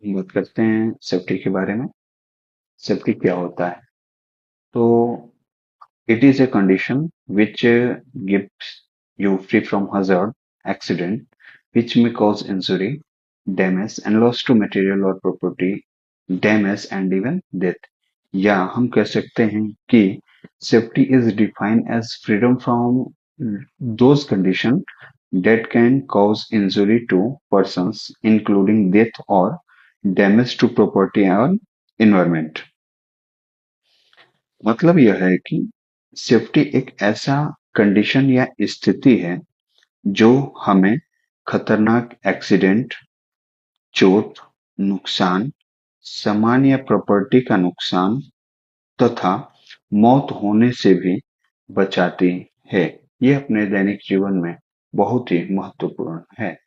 हम बात करते हैं सेफ्टी के बारे में। सेफ्टी क्या होता है? तो it is a condition which gives you free from hazard, accident, which may cause injury, damage and loss to material or property, damage and even death. या हम कह सकते हैं कि safety is defined as freedom from those conditions that can cause injury to persons, including death or damage to property and environment. मतलब यह है कि सेफ्टी एक ऐसा कंडीशन या स्थिति है जो हमें खतरनाक एक्सीडेंट, चोट, नुकसान, सामान या प्रॉपर्टी का नुकसान तथा मौत होने से भी बचाती है। ये अपने दैनिक जीवन में बहुत ही महत्वपूर्ण है।